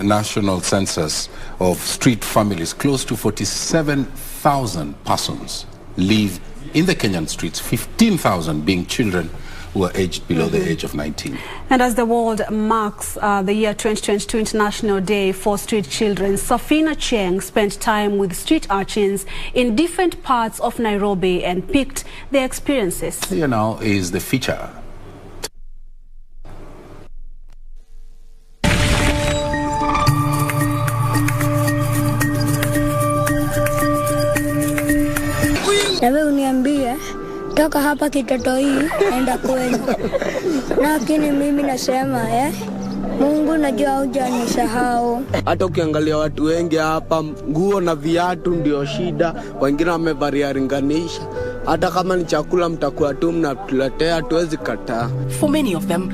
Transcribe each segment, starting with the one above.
national census of street families, close to 47,000 persons live in the Kenyan streets, 15,000 being children who are aged below the age of 19. And as the world marks the year 2022 International Day for Street Children, Serfine Achieng spent time with street urchins in different parts of Nairobi and picked their experiences. Here now is the feature. Nawe uniambie toka hapa kitoto hii enda kwenu. Lakini mimi nasema Mungu najua hujanisahau. Hata ukiangalia watu wengi hapa, nguo na viatu ndio shida, wengine wamevalia ringanisha. Hata kama ni chakula mtakuwa tu mnatuletea, tuwezi kataa. For many of them,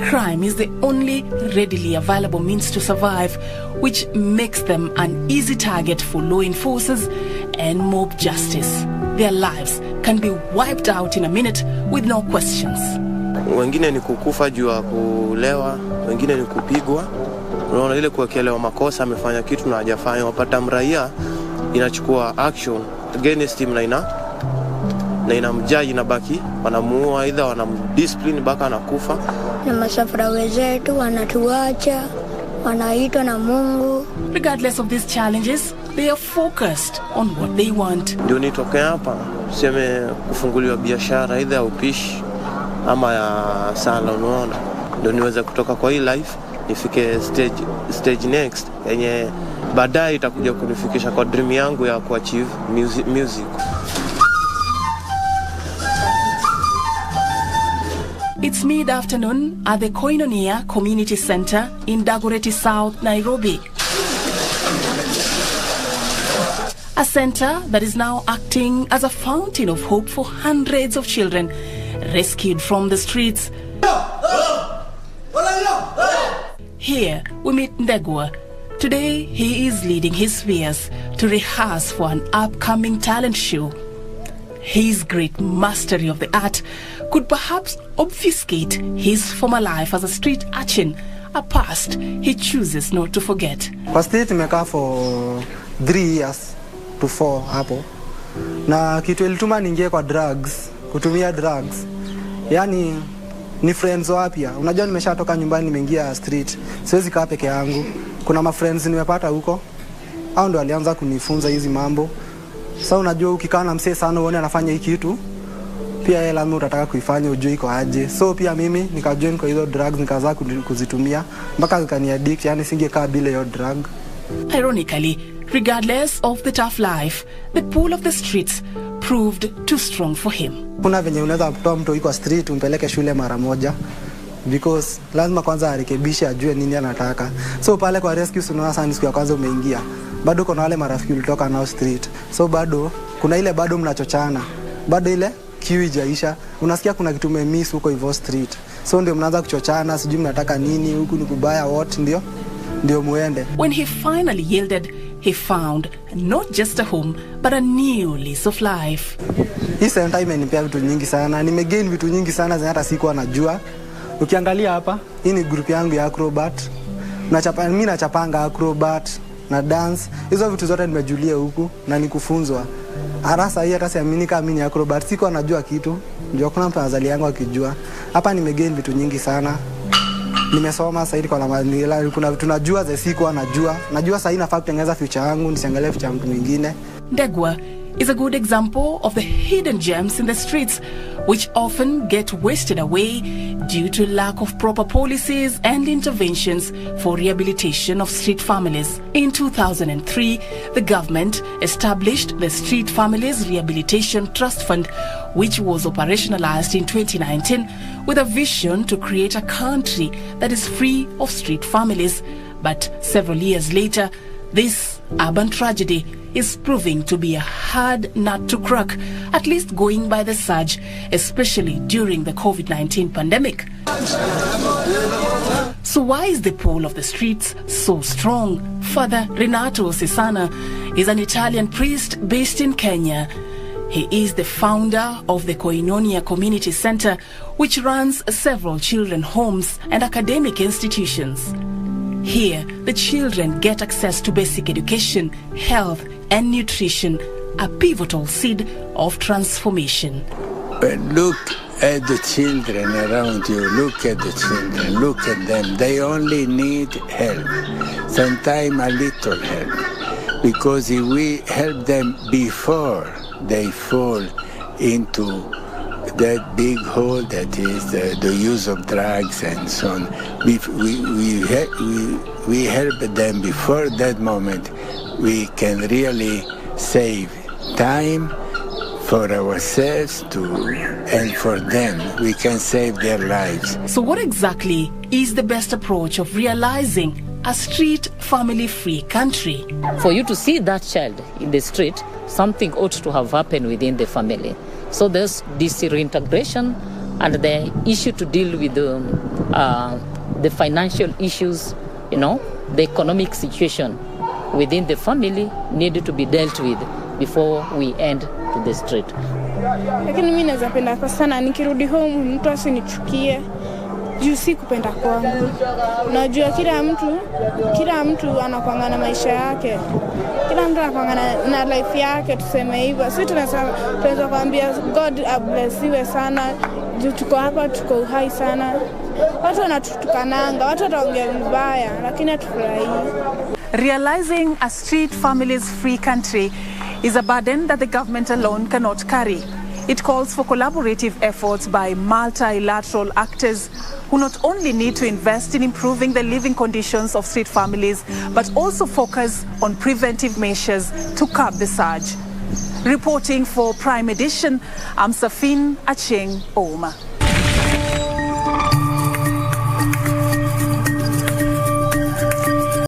crime is the only readily available means to survive, which makes them an easy target for law enforcers and mob justice. Their lives can be wiped out in a minute with no questions. Wengine ni kukufa juu ya kulewa, wengine ni kupigwa. Unaona ile kuwekelewa makosa, amefanya kitu na hajafanya, wapata mraia inachukua action against him na inamjaji na baki wanamuua, aidha wanamdiscipline mpaka anakufa. Na masafara wezetu wanatuacha, wanaitwa na Mungu. Regardless of these challenges, they are focused on what they want. Ndio nitoke hapa, tuseme kufunguliwa biashara aidha ya upishi ama ya salon, unaona. Ndio niweze kutoka kwa hii life nifike stage next yenye baadaye itakuja kunifikisha kwa dream yangu ya kuachieve music. It's mid-afternoon at the Koinonia Community Center in Dagoretti South, Nairobi. A center that is now acting as a fountain of hope for hundreds of children rescued from the streets. Here we meet Ndegwa. Today he is leading his peers to rehearse for an upcoming talent show. His great mastery of the art could perhaps obfuscate his former life as a street urchin, a past he chooses not to forget. Kwa street nimekaa for 3 years to 4 hapo. Na kitu ilituma niingie kwa drugs, kutumia drugs. Yani ni friends wapya. Unajua nimeshatoka nyumbani nimeingia street. Siwezi kaa peke yangu. Kuna ma friends nimepata huko. Hao ndio walianza kunifunza hizi mambo. Sasa unajua ukikaa na msee sana uone anafanya hiki kitu, pia yeye lazima utataka kuifanya ujue iko aje. So pia mimi nikajoin kwa hizo drugs, nikaanza kuzitumia mpaka zikaniaddict, yani singekaa bila hiyo drug. Ironically, regardless of the tough life, the pull of the streets proved too strong for him. Kuna venye unaweza kutoa mtu yuko street umpeleke shule mara moja, because lazima kwanza arekebishe ajue nini anataka. So pale kwa rescue unaona sana siku ya kwanza umeingia, bado kuna wale marafiki ulitoka nao street. So bado kuna ile bado mnachochana, bado ile kiu ijaisha, unasikia kuna kitu umemiss huko hivyo street. So ndio mnaanza kuchochana, sijui mnataka nini, huku ni kubaya what, ndio muende. When he finally yielded, he found not just a home but a new lease of life. Hii center imenipea vitu nyingi sana, nimegain vitu nyingi sana zenye hata sikuwa najua. Ukiangalia hapa, hii ni group yangu ya acrobat. Mimi nachapanga acrobat na dance. Hizo vitu zote nimejulia huku na nikufunzwa. Arasa hii hata siamini kama mimi ni acrobat, sikuwa najua kitu. Ndio kuna mtu anazali yangu akijua. Hapa nimegain vitu nyingi sana. Nimesoma sasa hivi kuna vitu najua za sikuwa najua. Najua sasa nafaa kutengeneza future yangu, nisiangalie future mtu mwingine. Ndegwa is a good example of the hidden gems in the streets, which often get wasted away due to lack of proper policies and interventions for rehabilitation of street families. In 2003, the government established the Street Families Rehabilitation Trust Fund, which was operationalized in 2019 with a vision to create a country that is free of street families. But several years later, this urban tragedy is proving to be a hard nut to crack, at least going by the surge, especially during the COVID-19 pandemic. So why is the pull of the streets so strong? Father Renato Cesana is an Italian priest based in Kenya. He is the founder of the Koinonia Community Center, which runs several children homes and academic institutions. Here, the children get access to basic education, health, and nutrition, a pivotal seed of transformation. Look at the children around you. Look at the children. Look at them. They only need help. Sometimes a little help. Because if we help them before they fall into that big hole that is the use of drugs and so on, we help them before that moment, we can really save time for ourselves and for them. We can save their lives. So what exactly is the best approach of realizing a street family-free country? For you to see that child in the street, something ought to have happened within the family. So there's this reintegration and the issue to deal with the financial issues, the economic situation within the family needed to be dealt with before we end to the street. Lakini mimi naweza penda kwa sana nikirudi home mtu asinichukie. Juu si kupenda kwangu. Unajua kila mtu anakuanga na maisha yake. Kila mtu anakuanga na life yake, tuseme hivyo. Sisi tunaweza kuambia God ablessiwe sana. Juu tuko hapa, tuko uhai sana. Watu wanatutukananga, watu wataongea vibaya, lakini hatufurahi. Realizing a street families-free country is a burden that the government alone cannot carry. It calls for collaborative efforts by multilateral actors who not only need to invest in improving the living conditions of street families, but also focus on preventive measures to curb the surge. Reporting for Prime Edition, I'm Serfine Achieng, Oma.